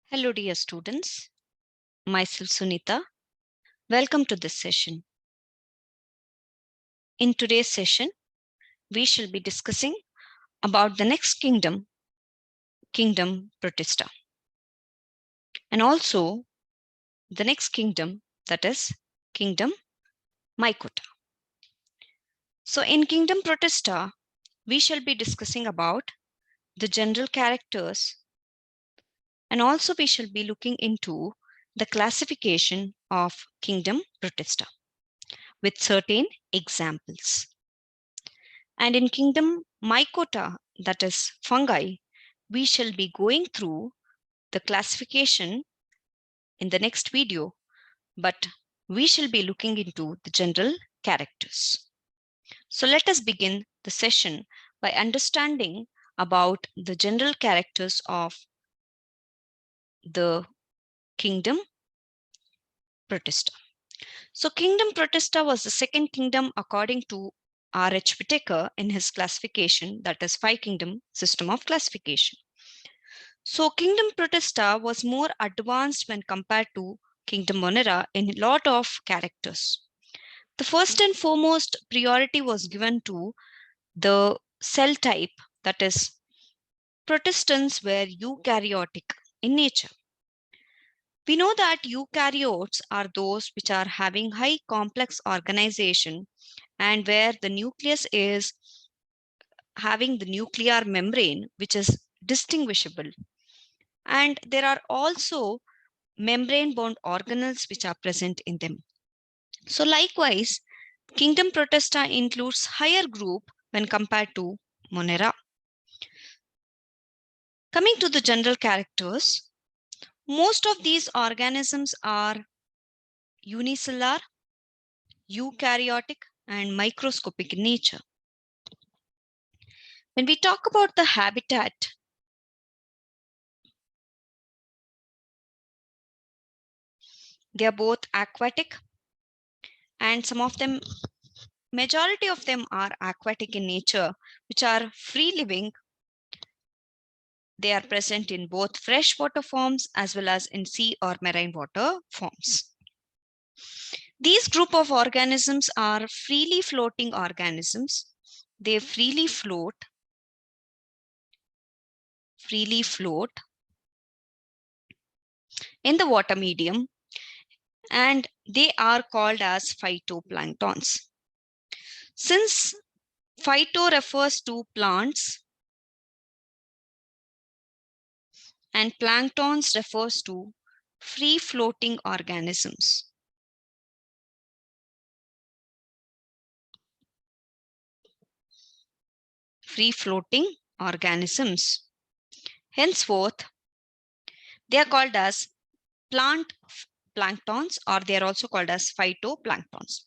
Hello, dear students. Myself Sunita. Welcome to this session. In today's session, we shall be discussing about the next kingdom, Kingdom Protista, and also the next kingdom, that is Kingdom Mycota. So in Kingdom Protista, we shall be discussing about the general characters, and also we shall be looking into the classification of Kingdom Protista with certain examples. And in Kingdom Mycota, that is fungi, we shall be going through the classification in the next video, but we shall be looking into the general characters. So let us begin the session by understanding about the general characters of the Kingdom Protista. So Kingdom Protista was the second kingdom according to R.H. Whitaker in his classification, that is five kingdom system of classification. So Kingdom Protista was more advanced when compared to Kingdom Monera in a lot of characters. The first and foremost priority was given to the cell type, that is, Protistants were eukaryotic in nature. We know that eukaryotes are those which are having high complex organization and where the nucleus is having the nuclear membrane which is distinguishable. And there are also membrane-bound organelles which are present in them. So likewise, Kingdom Protista includes higher group when compared to Monera. Coming to the general characters, most of these organisms are unicellular, eukaryotic, and microscopic in nature. When we talk about the habitat, they are both aquatic, and some of them, majority of them are aquatic in nature, which are free living. They are present in both freshwater forms as well as in sea or marine water forms. These group of organisms are freely floating organisms. They freely float in the water medium, and they are called as phytoplanktons. Since phyto refers to plants and planktons refers to free floating organisms. Free floating organisms. Henceforth, they are called as plant planktons, or they are also called as phytoplanktons.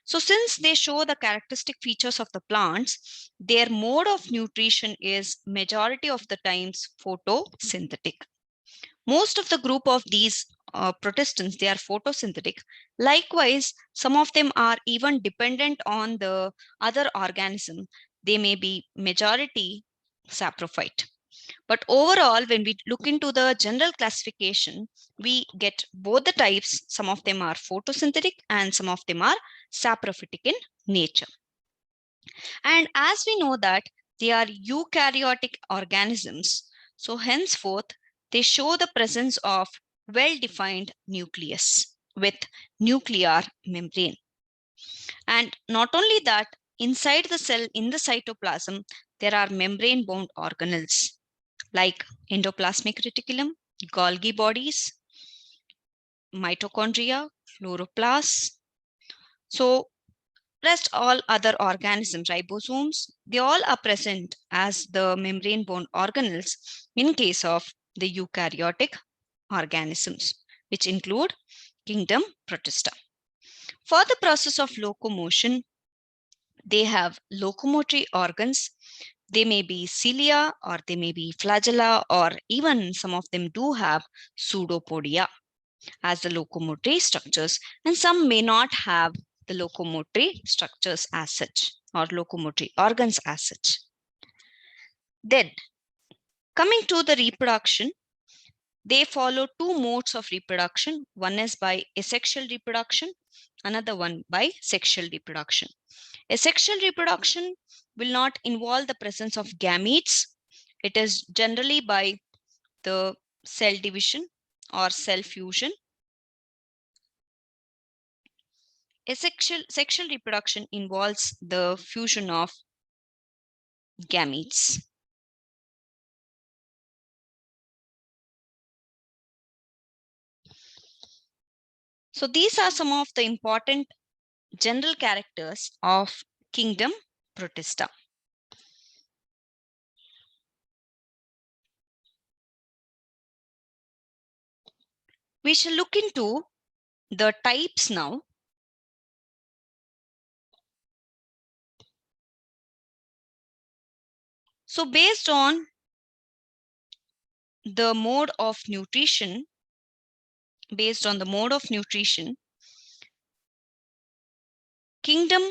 So since they show the characteristic features of the plants, their mode of nutrition is majority of the times photosynthetic. Most of the group of these protistants, they are photosynthetic. Likewise, some of them are even dependent on the other organism. They may be majority saprophyte. But overall, when we look into the general classification, we get both the types. Some of them are photosynthetic and some of them are saprophytic in nature. And as we know that they are eukaryotic organisms, so henceforth, they show the presence of well-defined nucleus with nuclear membrane. And not only that, inside the cell, in the cytoplasm, there are membrane-bound organelles like endoplasmic reticulum, Golgi bodies, mitochondria, chloroplasts. So rest all other organisms, ribosomes, they all are present as the membrane-bound organelles in case of the eukaryotic organisms, which include Kingdom Protista. For the process of locomotion, they have locomotory organs. They may be cilia or they may be flagella, or even some of them do have pseudopodia as the locomotory structures, and some may not have the locomotory structures as such or locomotory organs as such. Then coming to the reproduction, They follow two modes of reproduction. One is by asexual reproduction, another one by sexual reproduction. Asexual reproduction will not involve the presence of gametes. It is generally by the cell division or cell fusion. Sexual reproduction involves the fusion of gametes. So these are some of the important general characters of kingdom Protista. We shall look into the types now. So based on the mode of nutrition, kingdom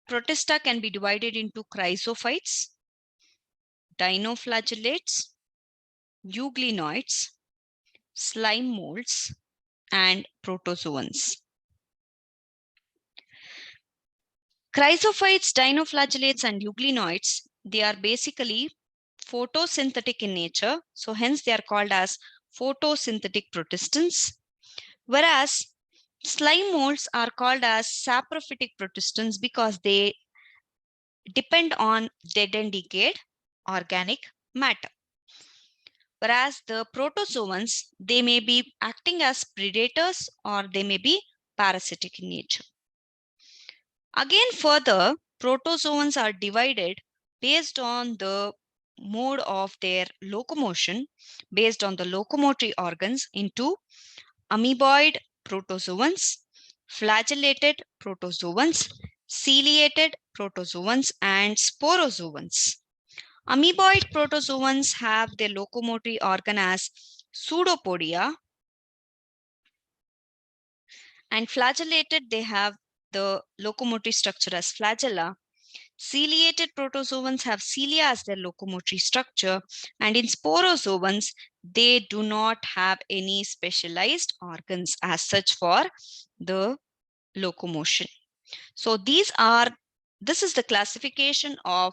Protista can be divided into chrysophytes, dinoflagellates, euglenoids, slime molds, and protozoans. Chrysophytes, dinoflagellates, and euglenoids, they are basically photosynthetic in nature. So hence they are called as photosynthetic protistans. Whereas slime molds are called as saprophytic protistans because they depend on dead and decayed organic matter. Whereas the protozoans, they may be acting as predators or they may be parasitic in nature. Again, further, protozoans are divided based on the mode of their locomotion, based on the locomotory organs into amoeboid protozoans, flagellated protozoans, ciliated protozoans, and sporozoans. Amoeboid protozoans have their locomotory organ as pseudopodia, and flagellated, they have the locomotory structure as flagella. Ciliated protozoans have cilia as their locomotory structure, and in sporozoans, they do not have any specialized organs as such for the locomotion. So this is the classification of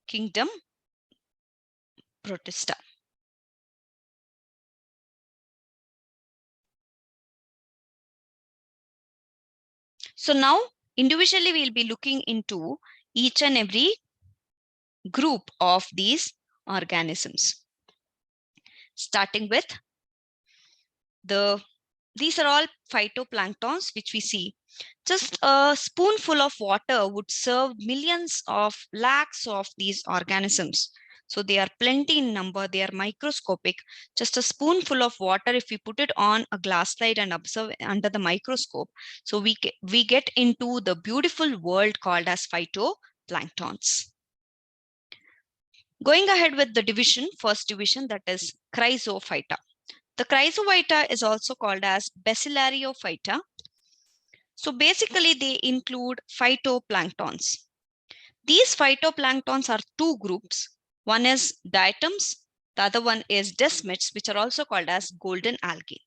kingdom Protista. So now individually we'll be looking into each and every group of these organisms. Starting with these are all phytoplanktons which we see. Just a spoonful of water would serve millions of lakhs of these organisms. So they are plenty in number, they are microscopic. Just a spoonful of water, if we put it on a glass slide and observe under the microscope, so we get into the beautiful world called as phytoplanktons. Going ahead with the division, first division, that is Chrysophyta. The Chrysophyta is also called as Bacillariophyta. So basically they include phytoplanktons. These phytoplanktons are two groups. One is diatoms, the other one is desmids, which are also called as golden algae.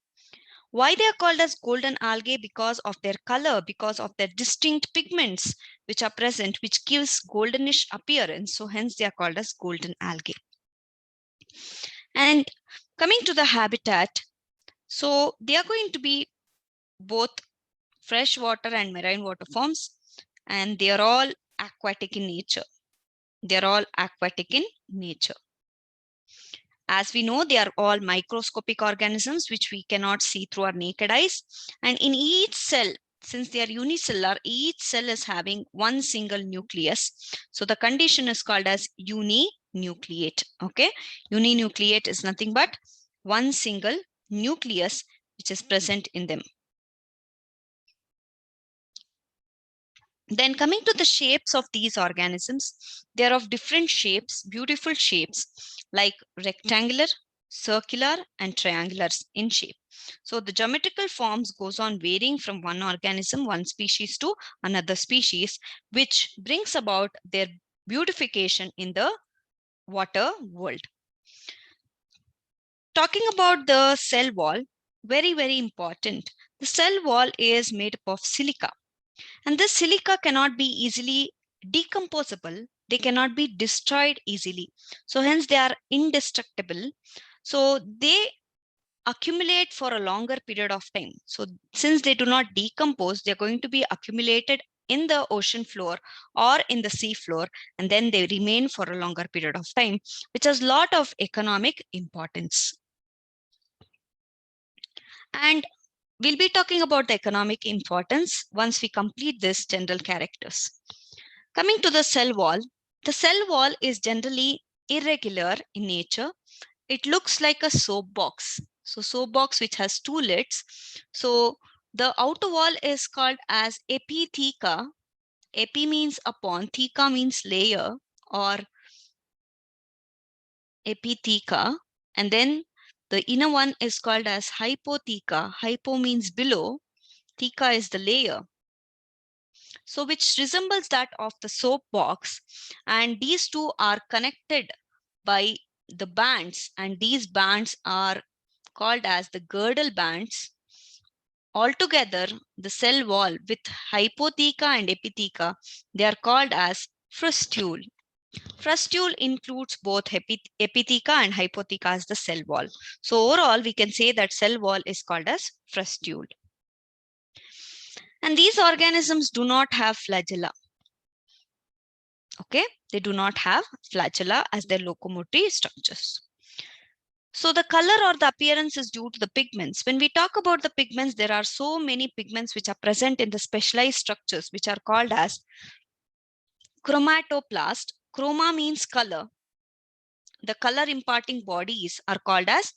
Why they are called as golden algae? Because of their color, because of their distinct pigments which are present, which gives goldenish appearance. So hence they are called as golden algae. And coming to the habitat, so they are going to be both freshwater and marine water forms, and they are all aquatic in nature. They are all aquatic in nature. As we know, they are all microscopic organisms which we cannot see through our naked eyes. And in each cell, since they are unicellular, each cell is having one single nucleus. So the condition is called as uninucleate. Okay, uninucleate is nothing but one single nucleus which is present in them. Then coming to the shapes of these organisms, they are of different shapes, beautiful shapes, like rectangular, circular, and triangular in shape. So the geometrical forms goes on varying from one organism, one species to another species, which brings about their beautification in the water world. Talking about the cell wall, very, very important. The cell wall is made up of silica, and this silica cannot be easily decomposable. They cannot be destroyed easily. So hence they are indestructible. So they accumulate for a longer period of time. So since they do not decompose, they're going to be accumulated in the ocean floor or in the sea floor, and then they remain for a longer period of time, which has a lot of economic importance. And we'll be talking about the economic importance once we complete this general characters. Coming to the cell wall is generally irregular in nature. It looks like a soap box. So soap box which has two lids. So the outer wall is called as epitheca. Epi means upon, theca means layer or epitheca. And then the inner one is called as hypotheca. Hypo means below. Theca is the layer. So which resembles that of the soap box. And these two are connected by the bands, and these bands are called as the girdle bands. Altogether, the cell wall with hypotheca and epitheca, they are called as frustule. Frustule includes both epitheca and hypotheca as the cell wall. So overall, we can say that cell wall is called as frustule. And these organisms do not have flagella. Okay, they do not have flagella as their locomotory structures. So the color or the appearance is due to the pigments. When we talk about the pigments, there are so many pigments which are present in the specialized structures, which are called as chromatoplast. Chroma means color. The color imparting bodies are called as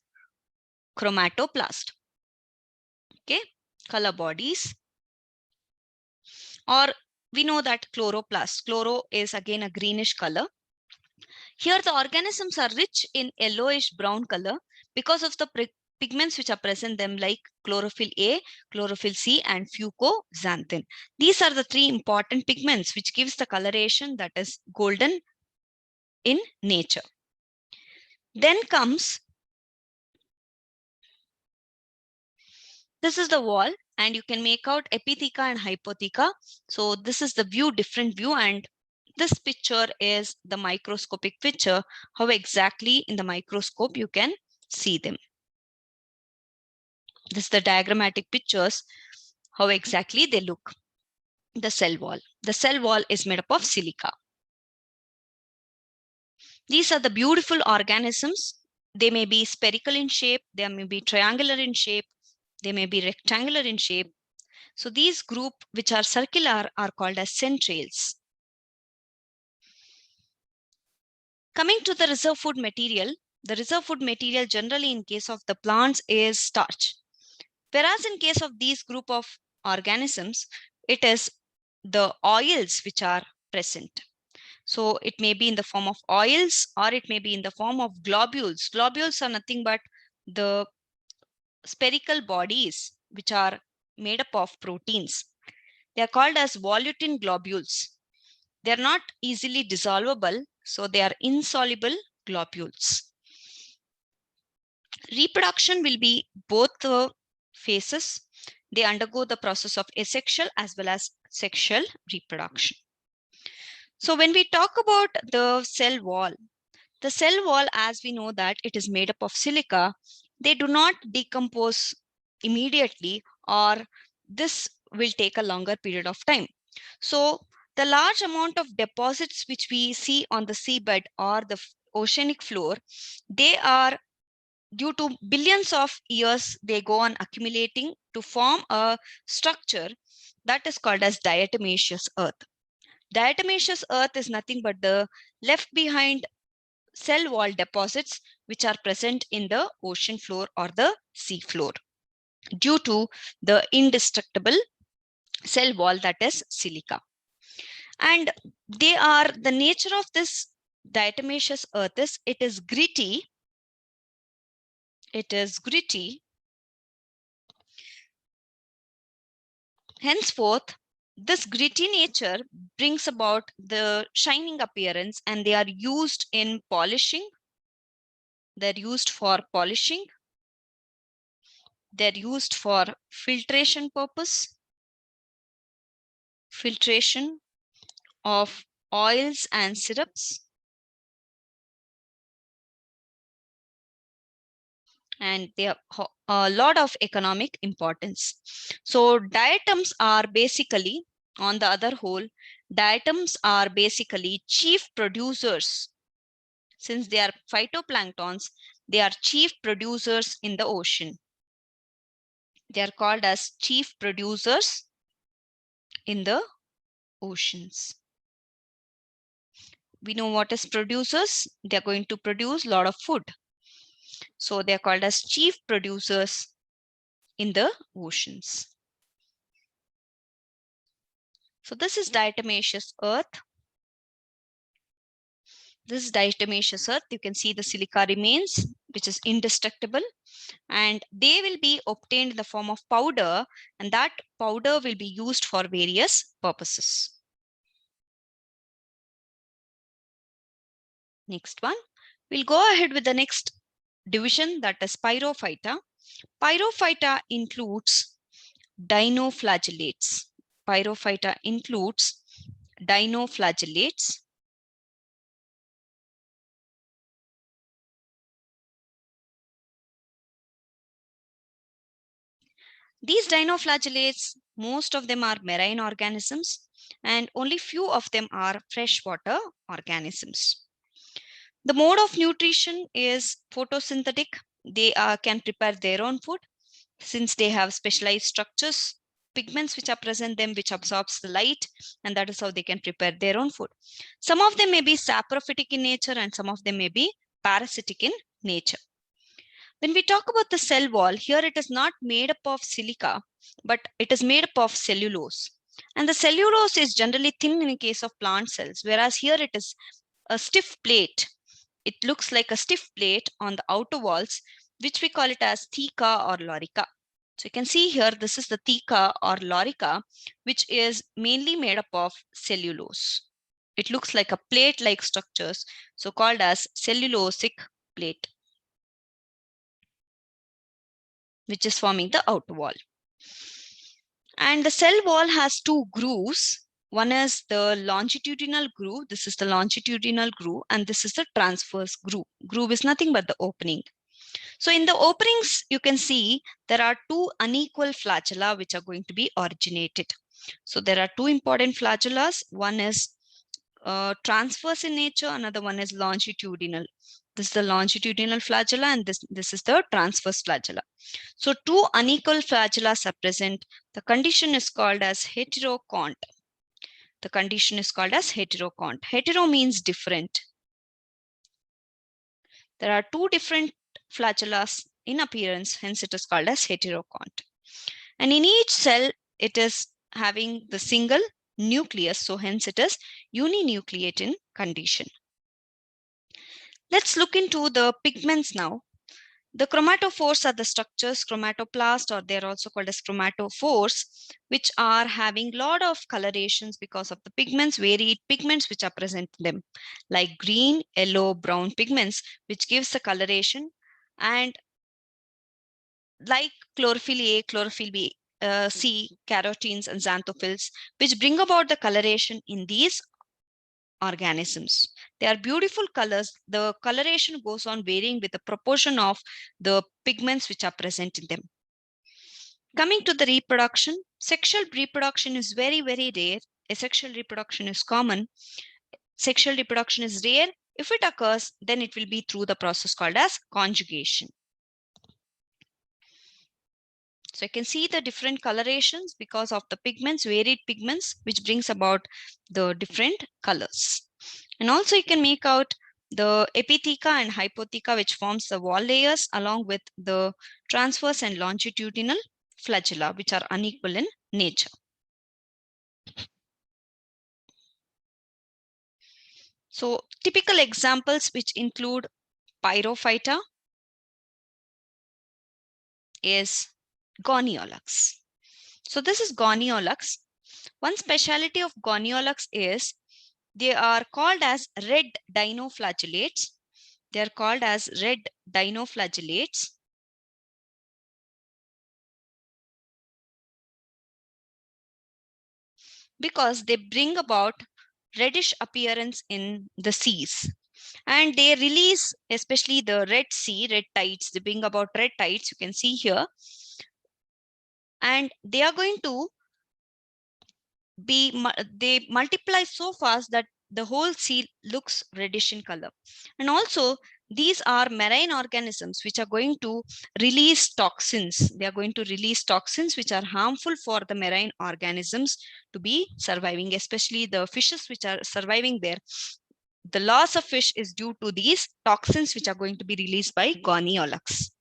chromatoplast. Okay, color bodies. Or we know that chloroplast. Chloro is again a greenish color. Here the organisms are rich in yellowish brown color because of the pigments which are present in them, like chlorophyll A, chlorophyll C, and fucoxanthin. These are the three important pigments which gives the coloration that is golden in nature. Then comes, this is the wall, and you can make out epitheca and hypotheca. So this is the view, different view, and this picture is the microscopic picture, how exactly in the microscope you can see them. This is the diagrammatic pictures, how exactly they look. The cell wall. The cell wall is made up of silica. These are the beautiful organisms. They may be spherical in shape, they may be triangular in shape, they may be rectangular in shape. So these group which are circular are called as centrales. Coming to the reserve food material, the reserve food material generally in case of the plants is starch. Whereas in case of these group of organisms, it is the oils which are present. So it may be in the form of oils or it may be in the form of globules. Globules are nothing but the spherical bodies which are made up of proteins. They are called as volutin globules. They are not easily dissolvable, so they are insoluble globules. Reproduction will be both the phases. They undergo the process of asexual as well as sexual reproduction. So when we talk about the cell wall, as we know that it is made up of silica, they do not decompose immediately, or this will take a longer period of time. So the large amount of deposits which we see on the seabed or the oceanic floor, they are due to billions of years, they go on accumulating to form a structure that is called as diatomaceous earth. Diatomaceous earth is nothing but the left behind cell wall deposits which are present in the ocean floor or the sea floor due to the indestructible cell wall that is silica. And they are, the nature of this diatomaceous earth is it is gritty. It is gritty. Henceforth, this gritty nature brings about the shining appearance, and they are used in polishing. They're used for polishing. They're used for filtration purpose, filtration of oils and syrups. And they have a lot of economic importance. So diatoms are basically, on the other whole, diatoms are basically chief producers. Since they are phytoplanktons, they are chief producers in the ocean. They are called as chief producers in the oceans. We know what is producers. They are going to produce a lot of food. So they are called as chief producers in the oceans. So this is diatomaceous earth. This is diatomaceous earth. You can see the silica remains, which is indestructible, and they will be obtained in the form of powder, and that powder will be used for various purposes. Next one, we'll go ahead with the next division, that is Pyrophyta. Pyrophyta includes dinoflagellates. Pyrophyta includes dinoflagellates. These dinoflagellates, most of them are marine organisms, and only few of them are freshwater organisms. The mode of nutrition is photosynthetic. They can prepare their own food since they have specialized structures, pigments which are present in them, which absorbs the light, and that is how they can prepare their own food. Some of them may be saprophytic in nature and some of them may be parasitic in nature. When we talk about the cell wall, here it is not made up of silica, but it is made up of cellulose. And the cellulose is generally thin in case of plant cells, whereas here it is a stiff plate. It looks like a stiff plate on the outer walls, which we call it as theca or lorica. So you can see here, this is the theca or lorica, which is mainly made up of cellulose. It looks like a plate-like structures, so called as cellulosic plate, which is forming the outer wall. And the cell wall has two grooves. One is the longitudinal groove. This is the longitudinal groove, and this is the transverse groove. Groove is nothing but the opening. So in the openings, you can see there are two unequal flagella which are going to be originated. So there are two important flagellas. One is transverse in nature, another one is longitudinal. This is the longitudinal flagella, and this is the transverse flagella. So two unequal flagella are present. The condition is called as heterocont. The condition is called as heterocont. Hetero means different. There are two different flagellas in appearance, hence it is called as heterocont. And in each cell, it is having the single nucleus, so hence it is uninucleate in condition. Let's look into the pigments now. The chromatophores are the structures, chromatoplast, or they're also called as chromatophores, which are having a lot of colorations because of the pigments, varied pigments which are present in them, like green, yellow, brown pigments, which gives the coloration, and like chlorophyll A, chlorophyll B, C, carotenes, and xanthophylls, which bring about the coloration in these organisms. They are beautiful colors. The coloration goes on varying with the proportion of the pigments which are present in them. Coming to the reproduction, sexual reproduction is very, very rare. Asexual reproduction is common. Sexual reproduction is rare. If it occurs, then it will be through the process called as conjugation. So you can see the different colorations because of the pigments, varied pigments, which brings about the different colors. And also you can make out the epitheca and hypotheca, which forms the wall layers, along with the transverse and longitudinal flagella, which are unequal in nature. So typical examples which include Pyrophyta is Goniolax. So this is Goniolax. One speciality of Goniolax is they are called as red dinoflagellates. They are called as red dinoflagellates. Because they bring about reddish appearance in the seas. And they release, especially the Red Sea, red tides, they bring about red tides, you can see here. And they are going to they multiply so fast that the whole sea looks reddish in color. And also, these are marine organisms which are going to release toxins. They are going to release toxins which are harmful for the marine organisms to be surviving, especially the fishes which are surviving there. The loss of fish is due to these toxins which are going to be released by Goniolax.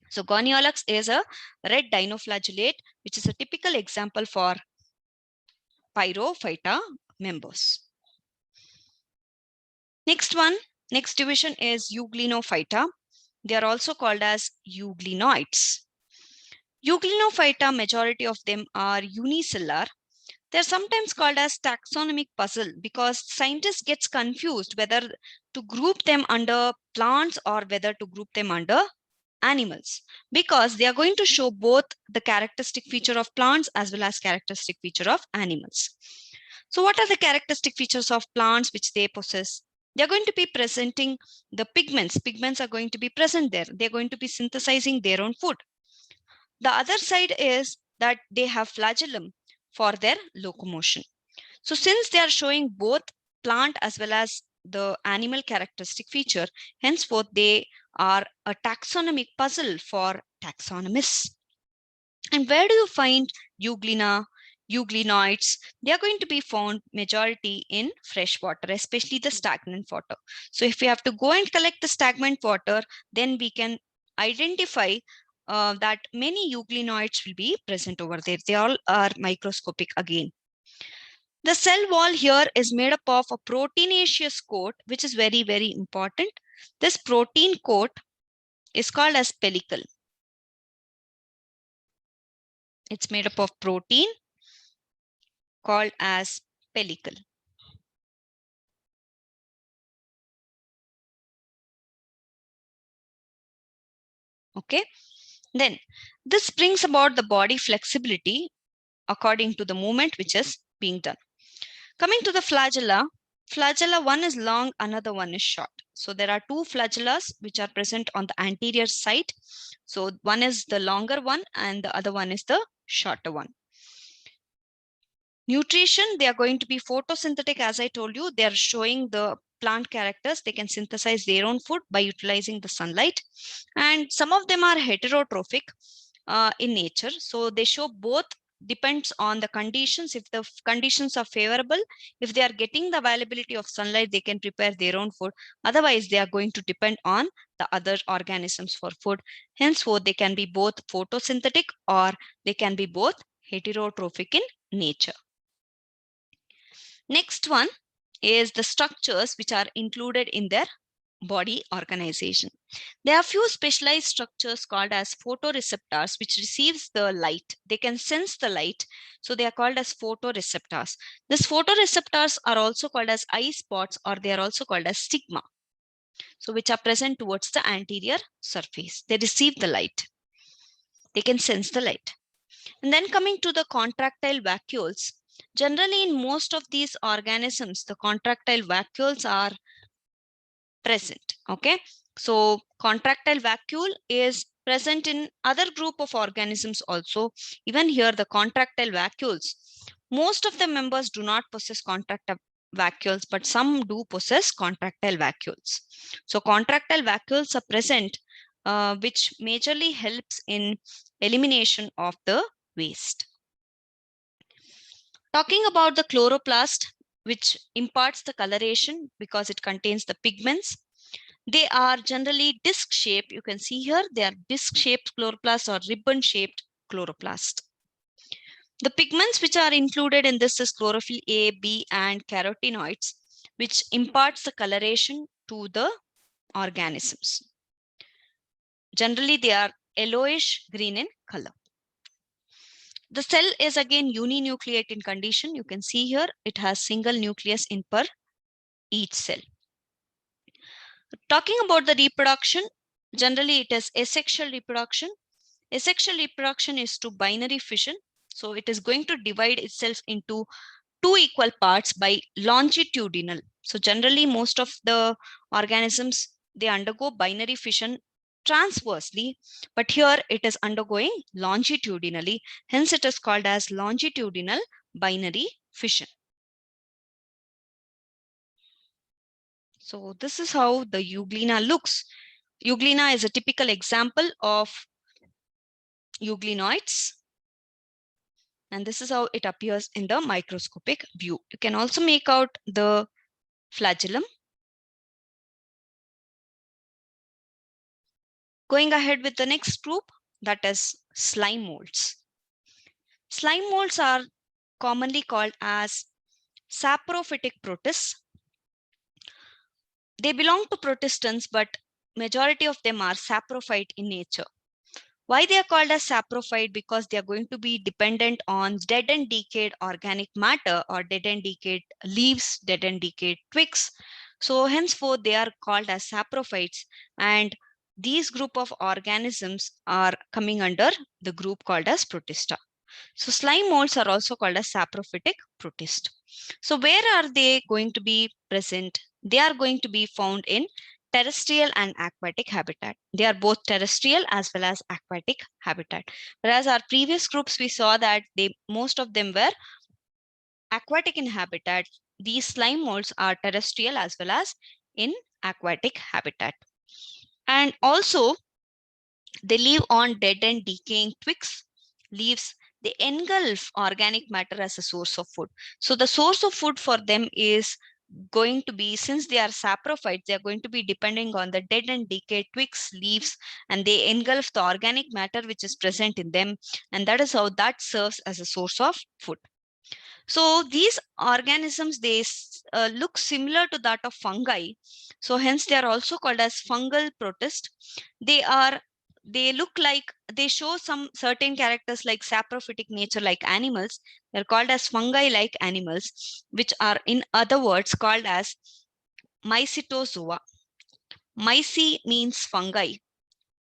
So Goniolax is a red dinoflagellate, which is a typical example for Pyrophyta members. Next division is Euglenophyta. They are also called as euglenoids. Euglenophyta, majority of them are unicellular. They're sometimes called as taxonomic puzzle because scientists gets confused whether to group them under plants or whether to group them under animals, because they are going to show both the characteristic feature of plants as well as characteristic feature of animals. So what are the characteristic features of plants which they possess? They're going to be presenting the pigments. Pigments are going to be present there. They're going to be synthesizing their own food. The other side is that they have flagellum for their locomotion. So since they are showing both plant as well as the animal characteristic feature, henceforth they are a taxonomic puzzle for taxonomists. And where do you find euglenoids? They are going to be found majority in fresh water, especially the stagnant water. So if we have to go and collect the stagnant water, then we can identify that many euglenoids will be present over there. They all are microscopic again. The cell wall here is made up of a proteinaceous coat, which is very, very important. This protein coat is called as pellicle. It's made up of protein called as pellicle. Okay. Then this brings about the body flexibility according to the movement which is being done. Coming to the flagella, flagella one is long, another one is short. So there are two flagellas which are present on the anterior side. So one is the longer one and the other one is the shorter one. Nutrition, they are going to be photosynthetic. As I told you, they are showing the plant characters. They can synthesize their own food by utilizing the sunlight. And some of them are heterotrophic in nature. So they show both, depends on the conditions. If the conditions are favorable, if they are getting the availability of sunlight, they can prepare their own food. Otherwise, they are going to depend on the other organisms for food. Henceforth, they can be both photosynthetic or they can be both heterotrophic in nature. Next one is the structures which are included in their body organization. There are few specialized structures called as photoreceptors which receives the light. They can sense the light. So they are called as photoreceptors. These photoreceptors are also called as eye spots, or they are also called as stigma. So which are present towards the anterior surface. They receive the light. They can sense the light. And then coming to the contractile vacuoles. Generally, in most of these organisms, the contractile vacuoles are present. Okay, so contractile vacuole is present in other group of organisms also. Even here, the contractile vacuoles, most of the members do not possess contractile vacuoles, but some do possess contractile vacuoles. So contractile vacuoles are present, which majorly helps in elimination of the waste. Talking about the chloroplast, which imparts the coloration because it contains the pigments. They are generally disc shaped. You can see here, they are disc shaped chloroplast or ribbon shaped chloroplast. The pigments which are included in this is chlorophyll A, B, and carotenoids, which imparts the coloration to the organisms. Generally, they are yellowish green in color. The cell is again uninucleate in condition. You can see here, it has single nucleus in per each cell. Talking about the reproduction, generally it is asexual reproduction. Asexual reproduction is to binary fission. So it is going to divide itself into two equal parts by longitudinal. So generally most of the organisms, they undergo binary fission transversely, but here it is undergoing longitudinally. Hence it is called as longitudinal binary fission. So this is how the euglena looks. Euglena is a typical example of euglenoids. And this is how it appears in the microscopic view. You can also make out the flagellum. Going ahead with the next group, that is slime molds. Slime molds are commonly called as saprophytic protists. They belong to protistans, but majority of them are saprophyte in nature. Why they are called as saprophyte? Because they are going to be dependent on dead and decayed organic matter or dead and decayed leaves, dead and decayed twigs. So henceforth they are called as saprophytes, and these group of organisms are coming under the group called as protista. So slime molds are also called as saprophytic protist. So where are they going to be present? They are going to be found in terrestrial and aquatic habitat. They are both terrestrial as well as aquatic habitat. Whereas our previous groups, we saw that most of them were aquatic in habitat. These slime molds are terrestrial as well as in aquatic habitat. And also, they live on dead and decaying twigs, leaves. They engulf organic matter as a source of food. So the source of food for them is going to be, since they are saprophytes, they are going to be depending on the dead and decayed twigs, leaves, and they engulf the organic matter which is present in them. And that is how that serves as a source of food. So these organisms, they look similar to that of fungi. So hence they are also called as fungal protist. They look like, they show some certain characters like saprophytic nature like animals. They're called as fungi like animals, which are in other words called as mycetozoa. Myci means fungi.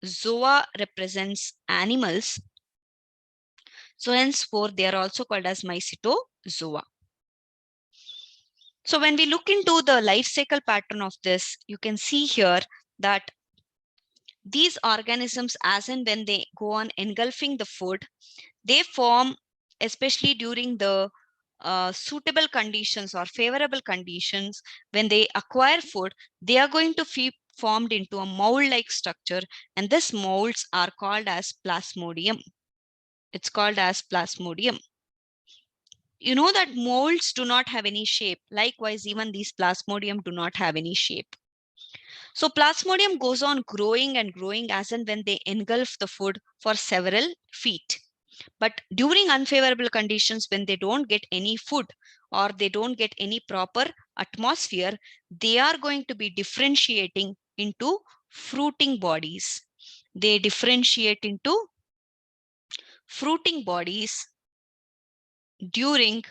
Zoa represents animals. So henceforth they are also called as mycetozoa. So when we look into the life cycle pattern of this, you can see here that these organisms, as and when they go on engulfing the food, they form, especially during the suitable conditions or favorable conditions, when they acquire food, they are going to be formed into a mold-like structure, and these molds are called as plasmodium. It's called as plasmodium. You know that molds do not have any shape. Likewise, even these plasmodium do not have any shape. So plasmodium goes on growing and growing as and when they engulf the food for several feet. But during unfavorable conditions, when they don't get any food or they don't get any proper atmosphere, they are going to be differentiating into fruiting bodies. They differentiate into fruiting bodies during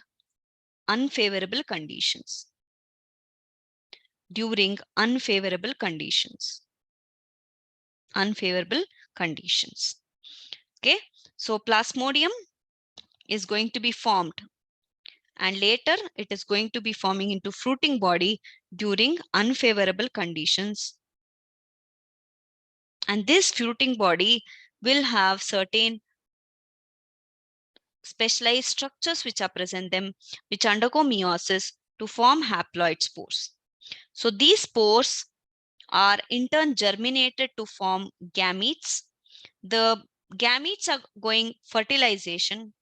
unfavorable conditions. During unfavorable conditions. Unfavorable conditions. Okay, so plasmodium is going to be formed, and later it is going to be forming into fruiting body during unfavorable conditions. And this fruiting body will have certain specialized structures which are present them, which undergo meiosis to form haploid spores. So these spores are in turn germinated to form gametes. The gametes are going fertilization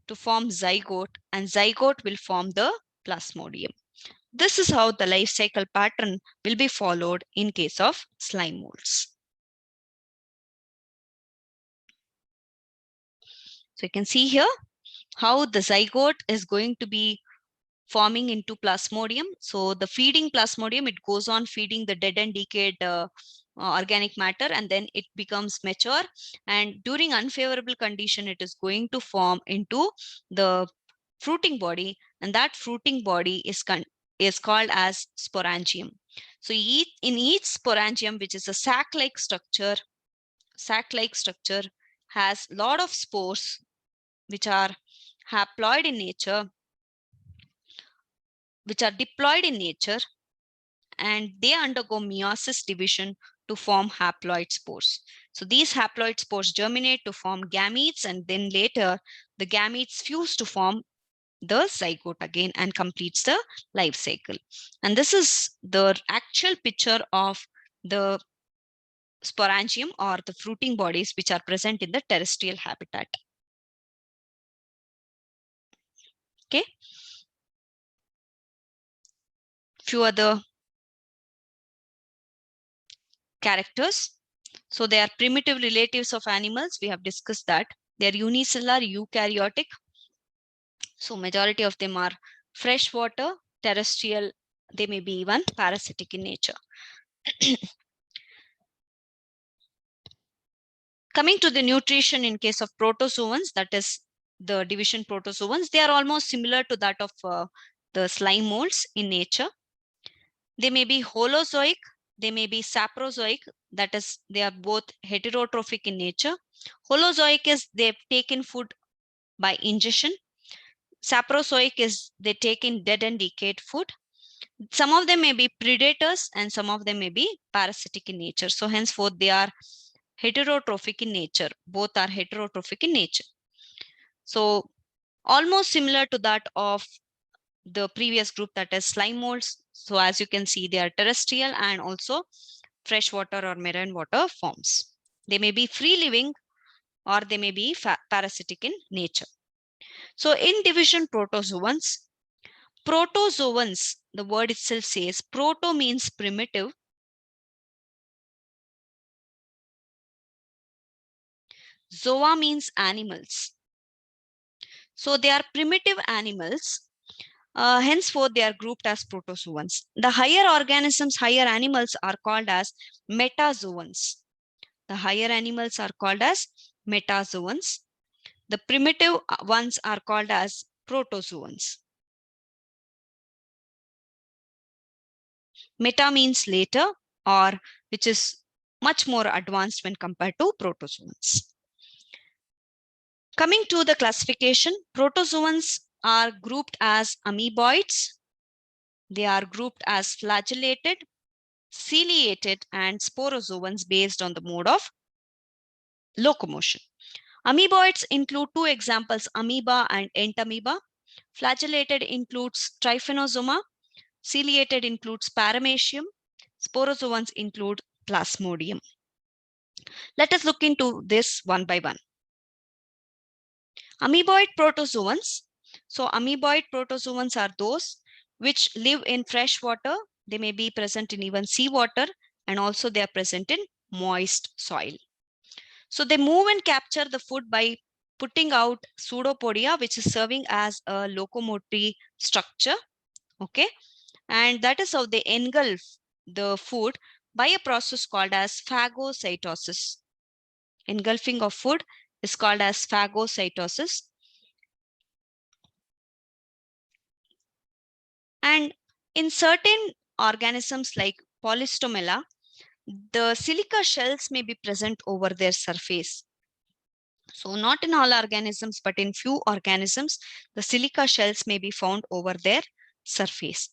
to form zygote, and zygote will form the plasmodium. This is how the life cycle pattern will be followed in case of slime molds. So you can see here how the zygote is going to be forming into plasmodium. So the feeding plasmodium, it goes on feeding the dead and decayed organic matter, and then it becomes mature, and during unfavorable condition it is going to form into the fruiting body, and that fruiting body is called as sporangium. So in each sporangium, which is a sac-like structure has a lot of spores which are haploid in nature, which are diploid in nature, and they undergo meiosis division to form haploid spores. So these haploid spores germinate to form gametes, and then later the gametes fuse to form the zygote again and completes the life cycle. And this is the actual picture of the sporangium or the fruiting bodies which are present in the terrestrial habitat. Okay. Few other characters. So they are primitive relatives of animals. We have discussed that. They are unicellular, eukaryotic. So majority of them are freshwater, terrestrial. They may be even parasitic in nature. Coming to the nutrition in case of protozoans, that is the division protozoans, they are almost similar to that of the slime molds in nature. They may be holozoic, they may be saprozoic, that is, they are both heterotrophic in nature. Holozoic is they've taken food by ingestion. Saprozoic is they take in dead and decayed food. Some of them may be predators and some of them may be parasitic in nature. So henceforth, they are heterotrophic in nature. Both are heterotrophic in nature. So almost similar to that of the previous group, that is slime molds. So as you can see, they are terrestrial and also freshwater or marine water forms. They may be free living or they may be parasitic in nature. So in division protozoans, the word itself says proto means primitive. Zoa means animals. So they are primitive animals. Henceforth, they are grouped as protozoans. The higher organisms, higher animals are called as metazoans. The higher animals are called as metazoans. The primitive ones are called as protozoans. Meta means later, or which is much more advanced when compared to protozoans. Coming to the classification, protozoans are grouped as amoeboids. They are grouped as flagellated, ciliated, and sporozoans based on the mode of locomotion. Amoeboids include two examples, amoeba and entamoeba. Flagellated includes trypanosoma. Ciliated includes paramecium. Sporozoans include plasmodium. Let us look into this one by one. Amoeboid protozoans. So amoeboid protozoans are those which live in fresh water. They may be present in even seawater, and also they are present in moist soil. So they move and capture the food by putting out pseudopodia, which is serving as a locomotory structure. Okay. And that is how they engulf the food by a process called as phagocytosis. Engulfing of food is called as phagocytosis. And in certain organisms like Polystomela, the silica shells may be present over their surface. So not in all organisms, but in few organisms, the silica shells may be found over their surface.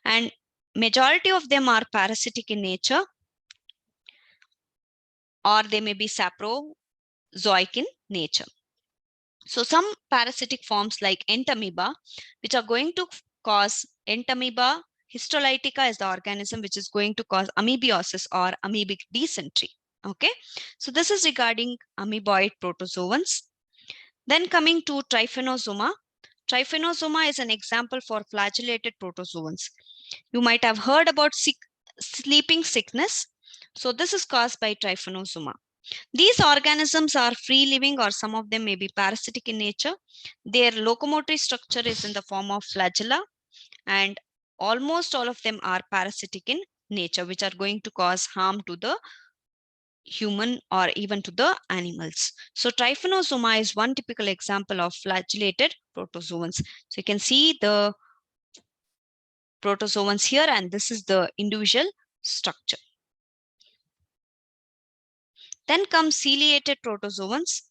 And majority of them are parasitic in nature, or they may be saprozoic in nature. So some parasitic forms like entamoeba, which are going to cause entamoeba histolytica is the organism which is going to cause amoebiosis or amoebic dysentery. Okay, so this is regarding amoeboid protozoans. Then coming to trypanosoma. Trypanosoma is an example for flagellated protozoans. You might have heard about sleeping sickness. So this is caused by trypanosoma. These organisms are free living, or some of them may be parasitic in nature. Their locomotory structure is in the form of flagella, and almost all of them are parasitic in nature, which are going to cause harm to the human or even to the animals. So trypanosoma is one typical example of flagellated protozoans. So you can see the protozoans here, and this is the individual structure. Then comes ciliated protozoans.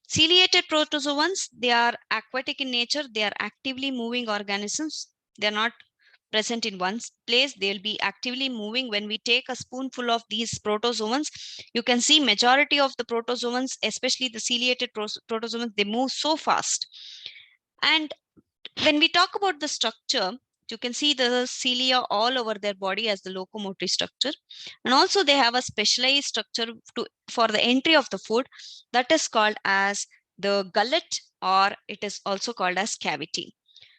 Ciliated protozoans, they are aquatic in nature. They are actively moving organisms. They are not present in one place. They'll be actively moving. When we take a spoonful of these protozoans, you can see majority of the protozoans, especially the ciliated protozoans, they move so fast. And when we talk about the structure, you can see the cilia all over their body as the locomotory structure. And also they have a specialized structure for the entry of the food, that is called as the gullet, or it is also called as cavity.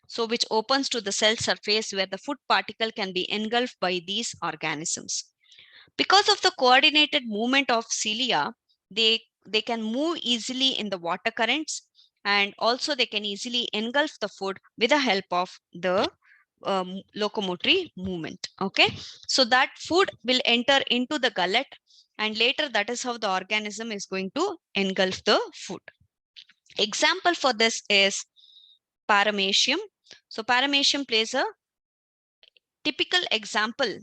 So which opens to the cell surface where the food particle can be engulfed by these organisms. Because of the coordinated movement of cilia, they can move easily in the water currents, and also they can easily engulf the food with the help of the locomotory movement. Okay, so that food will enter into the gullet, and later that is how the organism is going to engulf the food. Example for this is paramecium. So paramecium plays a typical example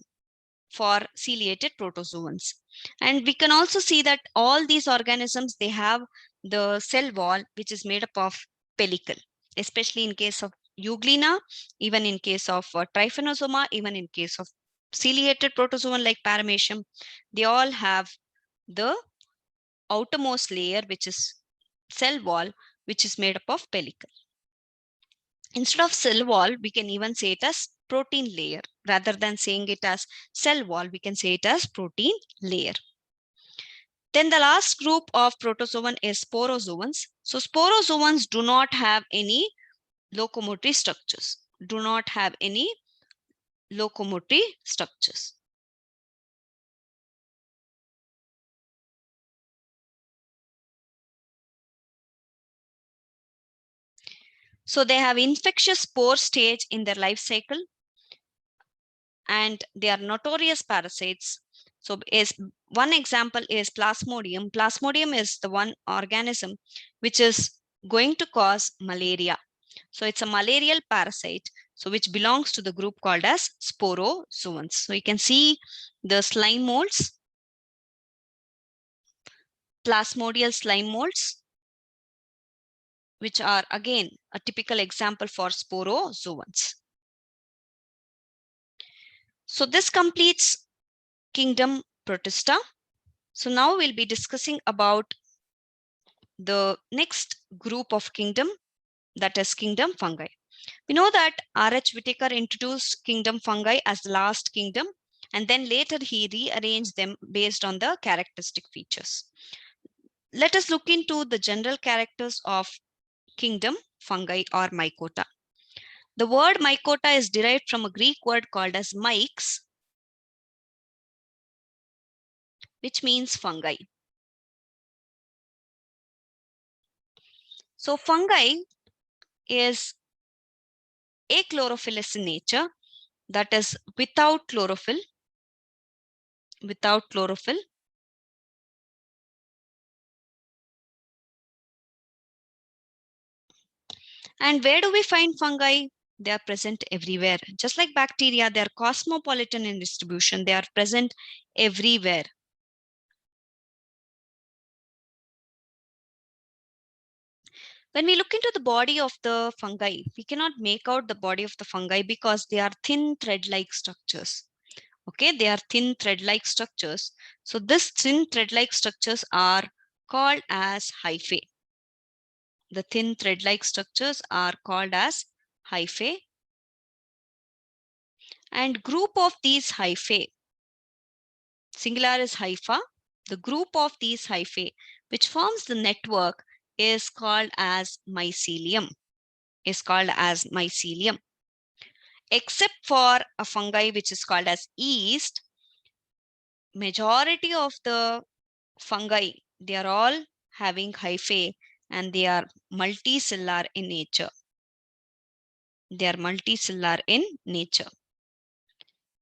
for ciliated protozoans. And we can also see that all these organisms, they have the cell wall which is made up of pellicle, especially in case of euglena, even in case of trypanosoma, even in case of ciliated protozoan like paramecium, they all have the outermost layer, which is cell wall, which is made up of pellicle. Instead of cell wall, we can even say it as protein layer. Rather than saying it as cell wall, we can say it as protein layer. Then the last group of protozoan is sporozoans. So sporozoans do not have any locomotory structures. Do not have any locomotory structures. So they have infectious spore stage in their life cycle, and they are notorious parasites. So is one example is Plasmodium. Plasmodium is the one organism which is going to cause malaria. So it's a malarial parasite, so which belongs to the group called as sporozoans. So you can see the slime molds, plasmodial slime molds, which are again a typical example for sporozoans. So this completes kingdom Protista. So now we'll be discussing about the next group of kingdom, that is kingdom fungi. We know that R.H. Whitaker introduced kingdom fungi as the last kingdom, and then later he rearranged them based on the characteristic features. Let us look into the general characters of kingdom fungi or mycota. The word mycota is derived from a Greek word called as mykes, which means fungi. So fungi is achlorophyllous in nature, that is without chlorophyll. Without chlorophyll. And where do we find fungi? They are present everywhere. Just like bacteria, they are cosmopolitan in distribution. They are present everywhere. When we look into the body of the fungi, we cannot make out the body of the fungi because they are thin thread-like structures. Okay, they are thin thread-like structures. So this thin thread-like structures are called as hyphae. The thin thread-like structures are called as hyphae. And group of these hyphae, singular is hypha, the group of these hyphae which forms the network is called as mycelium. Except for a fungi which is called as yeast, majority of the fungi, they are all having hyphae and they are multicellular in nature. They are multicellular in nature.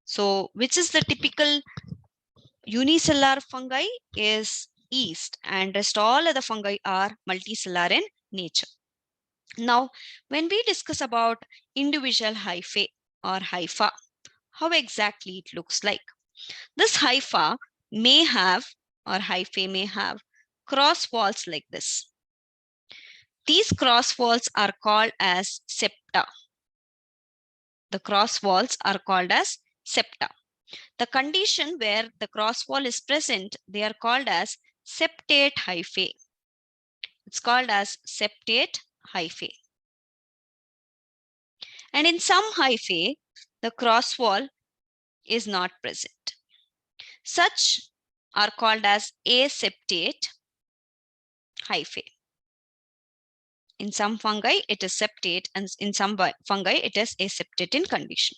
So which is the typical unicellular fungi is yeast, and rest all other fungi are multicellular in nature. Now, when we discuss about individual hyphae or hypha, how exactly it looks like. This hypha may have, or hyphae may have, cross walls like this. These cross walls are called as septa. The cross walls are called as septa. The condition where the cross wall is present, they are called as septate hyphae. It's called as septate hyphae. And in some hyphae, the cross wall is not present. Such are called as aseptate hyphae. In some fungi, it is septate, and in some fungi, it is aseptate in condition.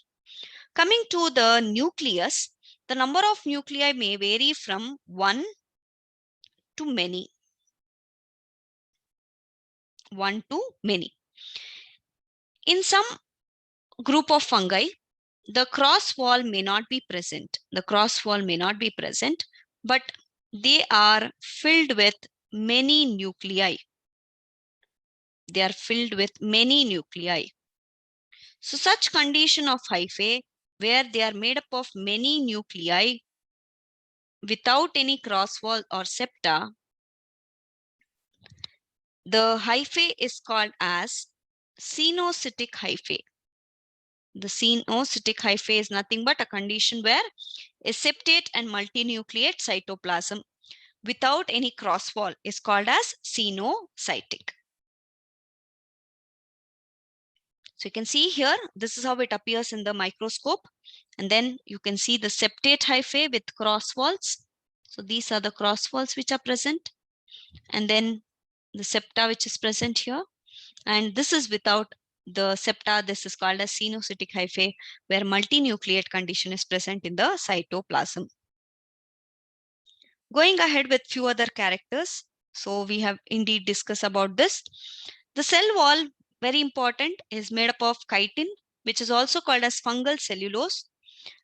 Coming to the nucleus, the number of nuclei may vary from 1 to many. 1 to many. In some group of fungi, the cross wall may not be present. The cross wall may not be present, but they are filled with many nuclei. They are filled with many nuclei. So such condition of hyphae where they are made up of many nuclei without any cross wall or septa, the hyphae is called as cenocytic hyphae. The cenocytic hyphae is nothing but a condition where a septate and multinucleate cytoplasm without any cross wall is called as cenocytic. So you can see here, this is how it appears in the microscope. And then you can see the septate hyphae with cross walls. So these are the cross walls which are present. And then the septa which is present here. And this is without the septa. This is called as cenocytic hyphae, where multinucleate condition is present in the cytoplasm. Going ahead with few other characters. So we have indeed discussed about this. The cell wall, very important, is made up of chitin, which is also called as fungal cellulose.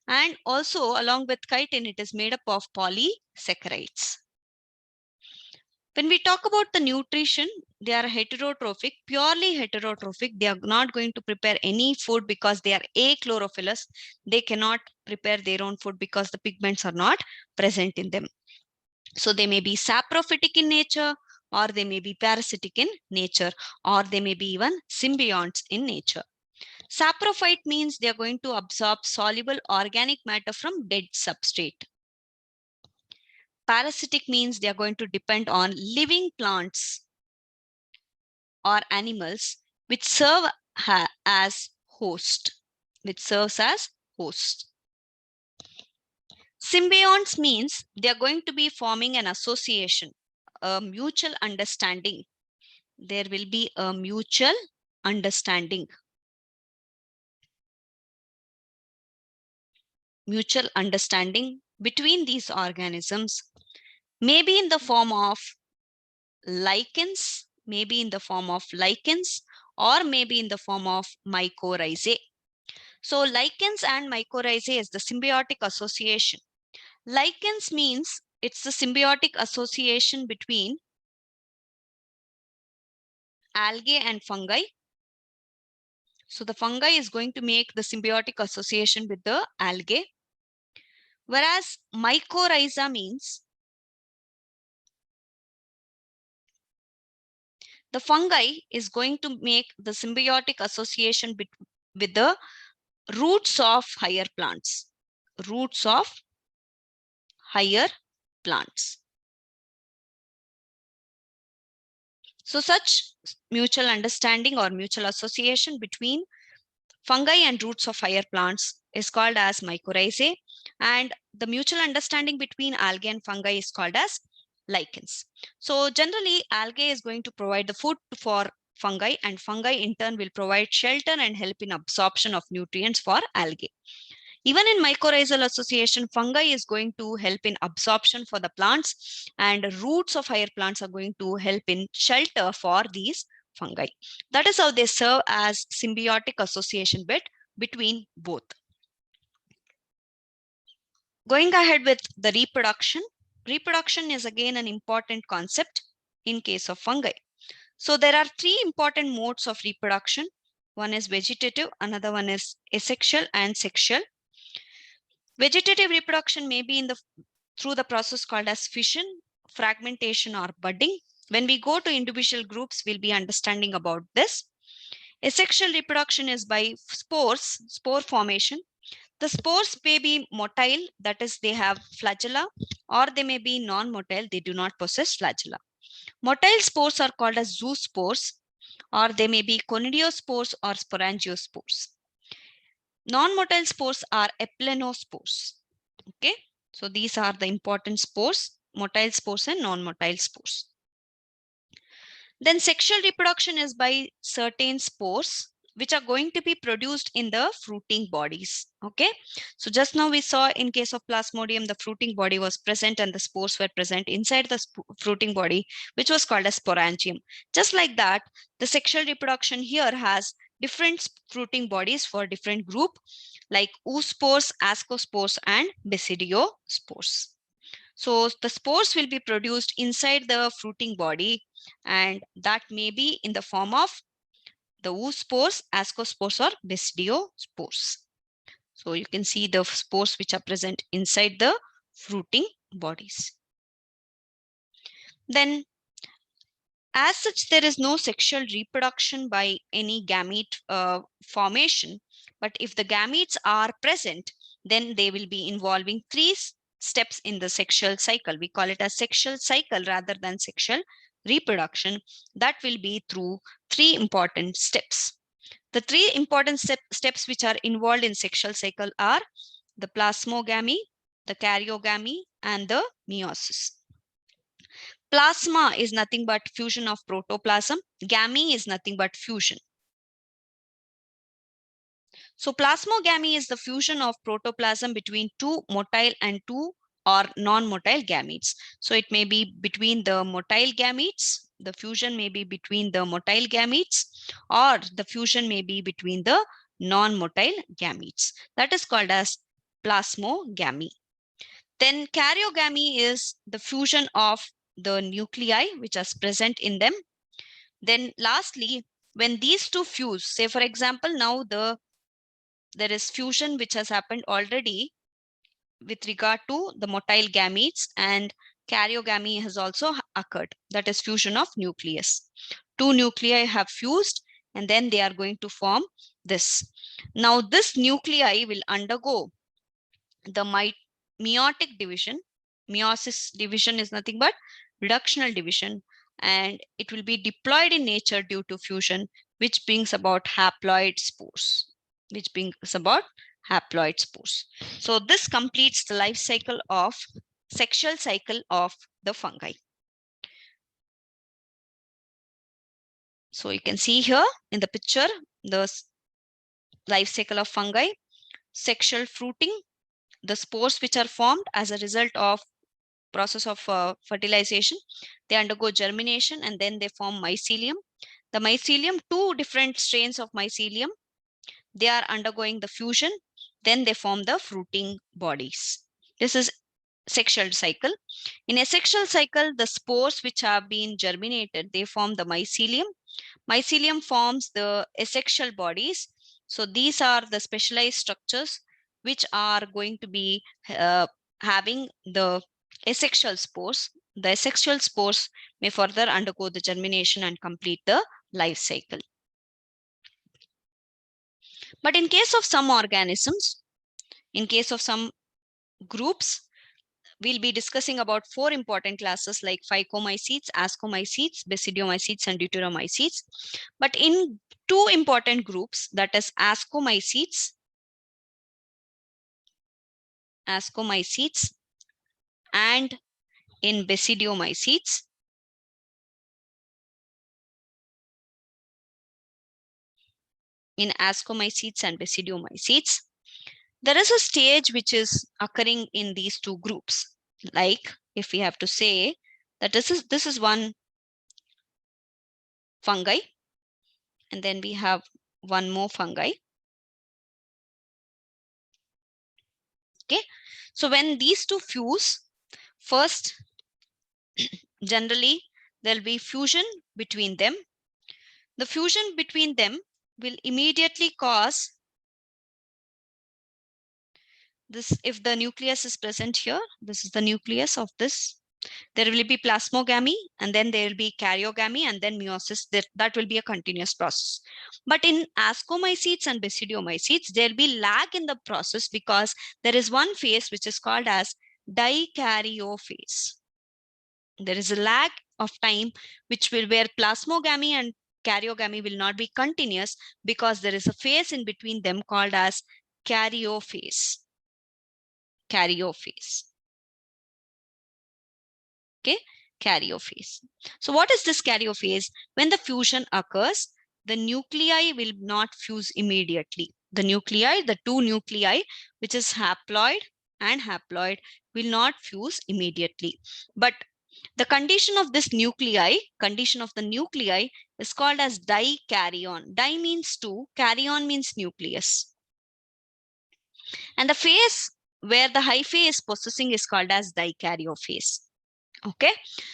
And also along with chitin, it is made up of polysaccharides. When we talk about the nutrition, they are heterotrophic, purely heterotrophic. They are not going to prepare any food because they are achlorophyllous. They cannot prepare their own food because the pigments are not present in them. So they may be saprophytic in nature, or they may be parasitic in nature, or they may be even symbionts in nature. Saprophyte means they are going to absorb soluble organic matter from dead substrate. Parasitic means they are going to depend on living plants or animals which serve as host, which serves as host. Symbionts means they are going to be forming an association, a mutual understanding. There will be a mutual understanding. Mutual understanding between these organisms, maybe in the form of lichens, maybe in the form of lichens, or maybe in the form of mycorrhizae. So lichens and mycorrhizae is the symbiotic association. Lichens means it's the symbiotic association between algae and fungi. So the fungi is going to make the symbiotic association with the algae. Whereas mycorrhiza means the fungi is going to make the symbiotic association with the roots of higher plants. Roots of higher plants. So such mutual understanding or mutual association between fungi and roots of higher plants is called as mycorrhizae, and the mutual understanding between algae and fungi is called as lichens. So generally, algae is going to provide the food for fungi, and fungi in turn will provide shelter and help in absorption of nutrients for algae. Even in mycorrhizal association, fungi is going to help in absorption for the plants, and roots of higher plants are going to help in shelter for these fungi. That is how they serve as symbiotic association between both. Going ahead with the reproduction. Reproduction is again an important concept in case of fungi. So there are three important modes of reproduction. One is vegetative, another one is asexual and sexual. Vegetative reproduction may be through the process called as fission, fragmentation, or budding. When we go to individual groups, we'll be understanding about this. Asexual reproduction is by spores, spore formation. The spores may be motile, that is, they have flagella, or they may be non-motile, they do not possess flagella. Motile spores are called as zoospores, or they may be conidiospores or sporangiospores. Non-motile spores are eplenospores. Okay, so these are the important spores, motile spores and non-motile spores. Then sexual reproduction is by certain spores which are going to be produced in the fruiting bodies. Okay, so just now we saw in case of Plasmodium, the fruiting body was present and the spores were present inside the fruiting body, which was called as sporangium. Just like that, the sexual reproduction here has different fruiting bodies for different group, like oospores, ascospores, and basidiospores. So the spores will be produced inside the fruiting body, and that may be in the form of the oospores, ascospores, or basidiospores. So you can see the spores which are present inside the fruiting bodies. Then, as such, there is no sexual reproduction by any gamete formation. But if the gametes are present, then they will be involving three steps in the sexual cycle. We call it a sexual cycle rather than sexual reproduction. That will be through three important steps. The three important steps which are involved in sexual cycle are the plasmogamy, the karyogamy, and the meiosis. Plasma is nothing but fusion of protoplasm. Gamy is nothing but fusion. So plasmogamy is the fusion of protoplasm between two motile and two or non-motile gametes. So it may be between the motile gametes, the fusion may be between the motile gametes, or the fusion may be between the non-motile gametes. That is called as plasmogamy. Then karyogamy is the fusion of the nuclei which are present in them. Then lastly, when these two fuse, say for example, now there is fusion which has happened already with regard to the motile gametes, and karyogamy has also occurred. That is fusion of nucleus. Two nuclei have fused and then they are going to form this. Now this nuclei will undergo the meiotic division. Meiosis division is nothing but reductional division, and it will be diploid in nature due to fusion, which brings about haploid spores. So this completes the life cycle of sexual cycle of the fungi. So you can see here in the picture the life cycle of fungi. Sexual fruiting, the spores which are formed as a result of process of fertilization, they undergo germination and then they form mycelium. The mycelium, two different strains of mycelium, they are undergoing the fusion, then they form the fruiting bodies. This is sexual cycle. In a sexual cycle, the spores which have been germinated, they form the mycelium. Mycelium forms the asexual bodies. So these are the specialized structures which are going to be having the asexual spores. The asexual spores may further undergo the germination and complete the life cycle. But in case of some organisms, in case of some groups, we'll be discussing about four important classes like phycomycetes, ascomycetes, basidiomycetes, and deuteromycetes. But in two important groups, that is ascomycetes and in basidiomycetes, in ascomycetes and basidiomycetes, there is a stage which is occurring in these two groups. Like if we have to say that this is one fungi, and then we have one more fungi. Okay, so when these two fuse, first generally there'll be fusion between them. The fusion between them will immediately cause this, if the nucleus is present here, this is the nucleus of this. There will be plasmogamy, and then there will be karyogamy, and then meiosis. That will be a continuous process. But in ascomycetes and basidiomycetes, there will be lag in the process because there is one phase which is called as dikaryophase. There is a lag of time where plasmogamy and karyogamy will not be continuous because there is a phase in between them called as karyophase. Karyophase. Okay, karyophase. So what is this karyophase? When the fusion occurs, the nuclei will not fuse immediately. The nuclei, the two nuclei, which is haploid and haploid, will not fuse immediately. But the condition of this nuclei, condition of the nuclei is called as dikaryon. Di means two, karyon means nucleus. And the phase where the hyphae is possessing is called as dikaryophase. Okay,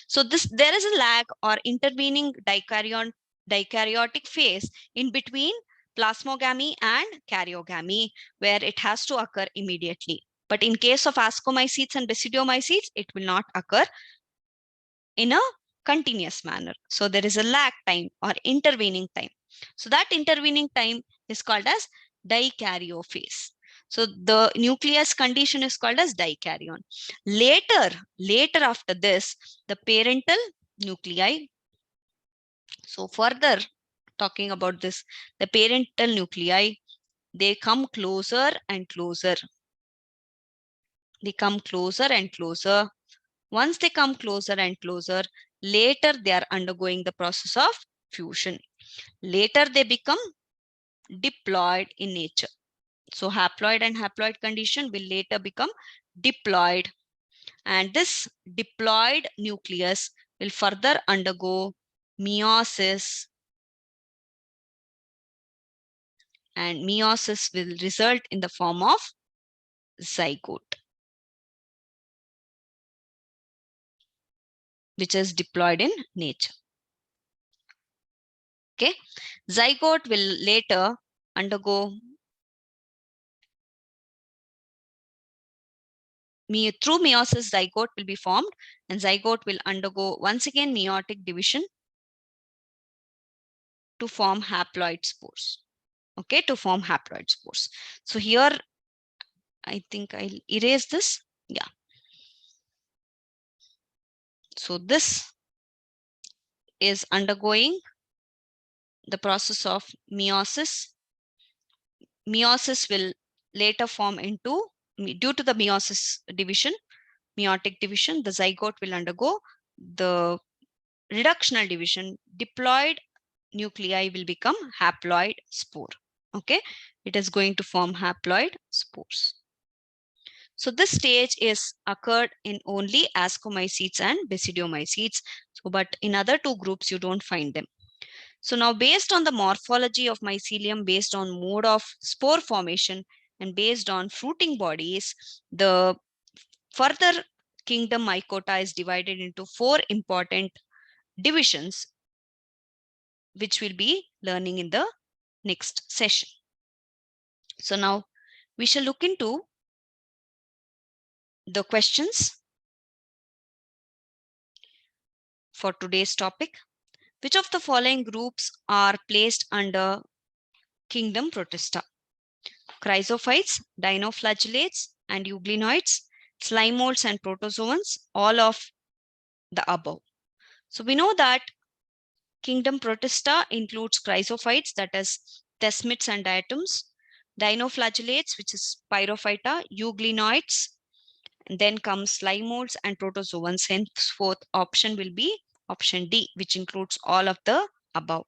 so there is a lag or intervening dikaryotic phase in between plasmogamy and karyogamy, where it has to occur immediately. But in case of ascomycetes and basidiomycetes, it will not occur in a continuous manner. So there is a lag time or intervening time. So that intervening time is called as dikaryophase. So the nucleus condition is called as dikaryon. Later after this, the parental nuclei. So further talking about this, the parental nuclei, they come closer and closer. They come closer and closer. Once they come closer and closer, later they are undergoing the process of fusion. Later they become diploid in nature. So haploid and haploid condition will later become diploid. And this diploid nucleus will further undergo meiosis. And meiosis will result in the form of zygote, which is diploid in nature. Okay, zygote will later undergo through meiosis. Zygote will be formed, and zygote will undergo once again meiotic division to form haploid spores. Okay, to form haploid spores. So here, I think I'll erase this. Yeah. So this is undergoing the process of meiosis. Meiosis will later form into, due to the meiosis division, meiotic division, the zygote will undergo the reductional division. Diploid nuclei will become haploid spore. Okay, it is going to form haploid spores. So this stage is occurred in only ascomycetes and basidiomycetes. So, but in other two groups, you don't find them. So now, based on the morphology of mycelium, based on mode of spore formation, and based on fruiting bodies, the further kingdom Mycota is divided into 4 important divisions, which we'll be learning in the next session. So now we shall look into the questions for today's topic. Which of the following groups are placed under kingdom Protista? Chrysophytes, dinoflagellates, and euglenoids, slime molds and protozoans, all of the above. So we know that kingdom Protista includes chrysophytes, that is thesmids and diatoms, dinoflagellates, which is pyrophyta, euglenoids, and then comes slime molds and protozoans. Henceforth, option will be option D, which includes all of the above.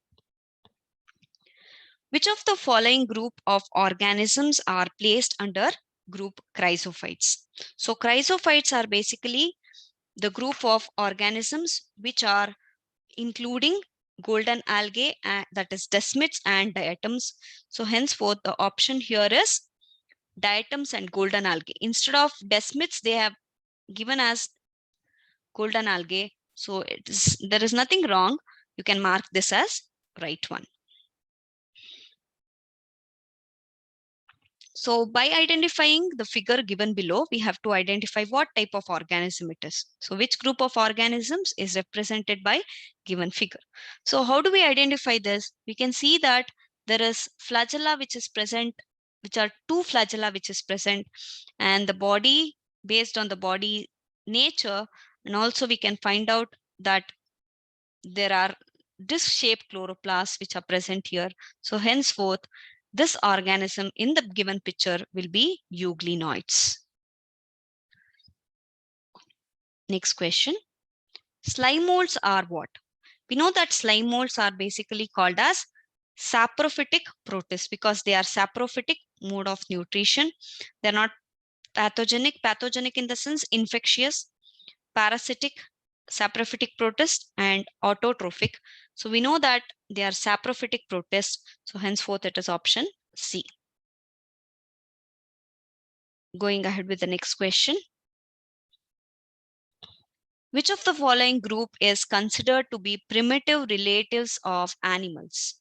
Which of the following group of organisms are placed under group chrysophytes? So chrysophytes are basically the group of organisms which are including golden algae, that is desmids and diatoms. So henceforth, the option here is diatoms and golden algae. Instead of desmids, they have given as golden algae. So there is nothing wrong. You can mark this as right one. So by identifying the figure given below, we have to identify what type of organism it is. So which group of organisms is represented by given figure. So how do we identify this? We can see that there is flagella which is present, which are two flagella which is present, and the body, based on the body nature, and also we can find out that there are disc-shaped chloroplasts which are present here. So henceforth, this organism in the given picture will be euglenoids. Next question. Slime molds are what? We know that slime molds are basically called as saprophytic protists because they are saprophytic mode of nutrition. They're not pathogenic. Pathogenic in the sense infectious, parasitic, saprophytic protist, and autotrophic. So we know that they are saprophytic protists. So henceforth it is option C. Going ahead with the next question. Which of the following group is considered to be primitive relatives of animals?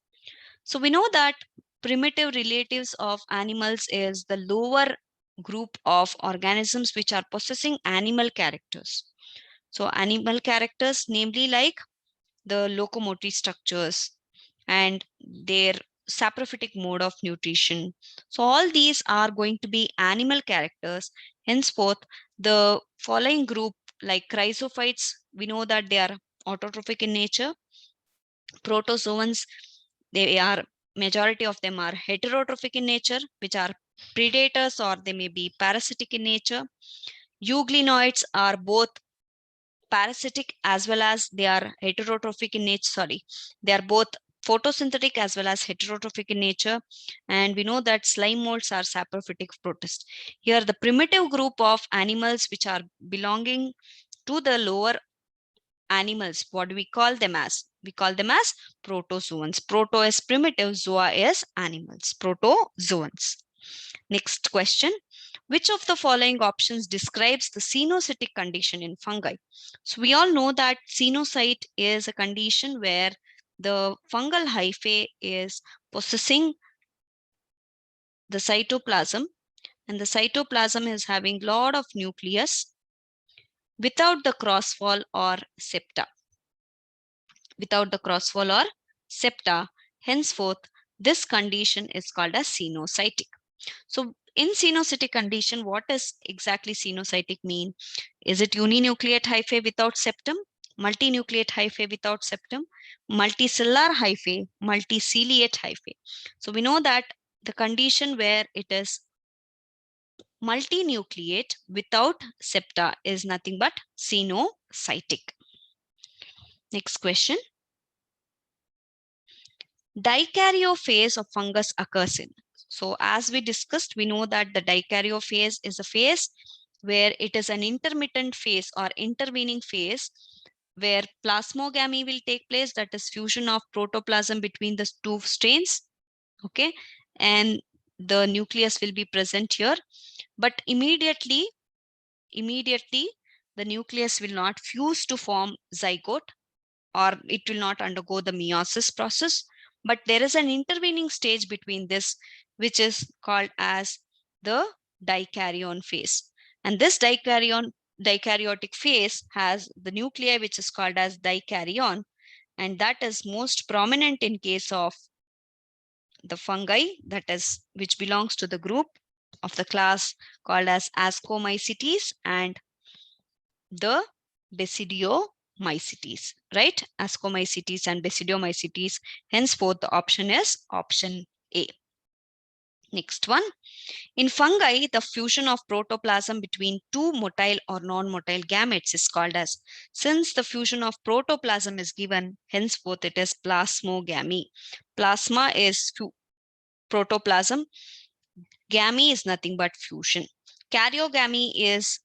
So we know that primitive relatives of animals is the lower group of organisms which are possessing animal characters. So animal characters, namely like the locomotory structures and their saprophytic mode of nutrition. So all these are going to be animal characters. Henceforth, the following group like chrysophytes, we know that they are autotrophic in nature. Protozoans, they are, majority of them are heterotrophic in nature, which are predators or they may be parasitic in nature. Euglenoids are both parasitic as well as they are heterotrophic in nature. They are both photosynthetic as well as heterotrophic in nature. And we know that slime molds are saprophytic protists. Here, the primitive group of animals which are belonging to the lower animals, what do we call them as? We call them as protozoans. Proto is primitive, zoa is animals, protozoans. Next question. Which of the following options describes the cenocytic condition in fungi? So we all know that cenocyte is a condition where the fungal hyphae is possessing the cytoplasm, and the cytoplasm is having lot of nucleus without the crosswall or septa. Without the crosswall or septa, henceforth, this condition is called as cenocytic. So in cenocytic condition, what does exactly cenocytic mean? Is it uninucleate hyphae without septum, multinucleate hyphae without septum, multicellular hyphae, multiciliate hyphae? So we know that the condition where it is multinucleate without septa is nothing but cenocytic. Next question. Dikaryophase of fungus occurs in. So as we discussed, we know that the dikaryophase is a phase where it is an intermittent phase or intervening phase where plasmogamy will take place, that is fusion of protoplasm between the two strains, okay, and the nucleus will be present here, but immediately the nucleus will not fuse to form zygote, or it will not undergo the meiosis process, but there is an intervening stage between this, which is called as the dikaryon phase. And this dikaryotic phase has the nuclei which is called as dikaryon, and that is most prominent in case of the fungi, that is which belongs to the group of the class called as Ascomycetes and the Basidiomycetes, right? Ascomycetes and Basidiomycetes. Henceforth, the option is option A. Next one. In fungi, the fusion of protoplasm between two motile or non-motile gametes is called as. Since the fusion of protoplasm is given, henceforth it is plasmogamy. Plasma is protoplasm. Gamy is nothing but fusion. Karyogamy is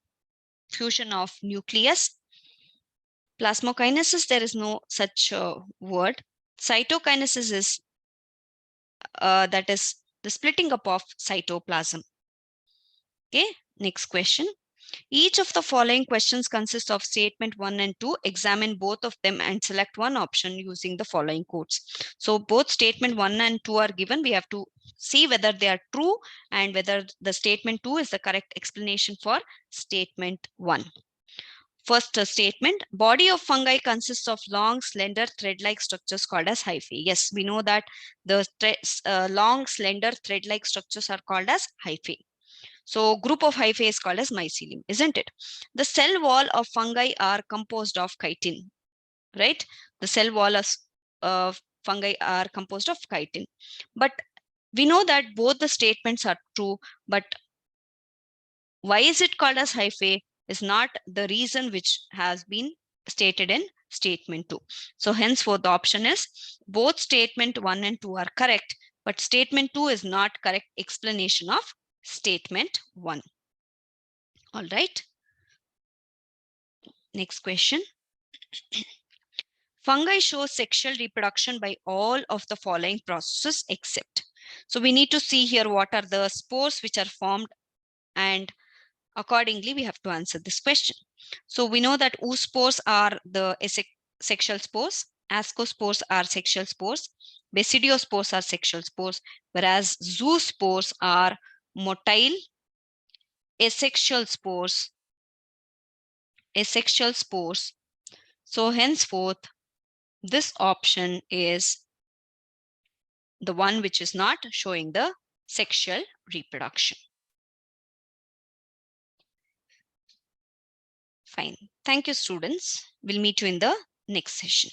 fusion of nucleus. Plasmokinesis, there is no such word. Cytokinesis is that is the splitting up of cytoplasm. Okay, next question. Each of the following questions consists of statement 1 and 2. Examine both of them and select one option using the following codes. So both statement 1 and 2 are given. We have to see whether they are true and whether the statement 2 is the correct explanation for statement 1. First statement, body of fungi consists of long, slender, thread-like structures called as hyphae. Yes, we know that the long, slender, thread-like structures are called as hyphae. So group of hyphae is called as mycelium, isn't it? The cell wall of fungi are composed of chitin, right? The cell wall of fungi are composed of chitin. But we know that both the statements are true, but why is it called as hyphae is not the reason which has been stated in statement 2. So henceforth the option is both statement 1 and 2 are correct, but statement 2 is not correct explanation of statement 1. All right. Next question. Fungi show sexual reproduction by all of the following processes except. So we need to see here what are the spores which are formed, and accordingly we have to answer this question. So we know that oospores are the sexual spores, ascospores are sexual spores, basidiospores are sexual spores, whereas zoospores are motile asexual spores. So henceforth, this option is the one which is not showing the sexual reproduction. Fine. Thank you, students. We'll meet you in the next session.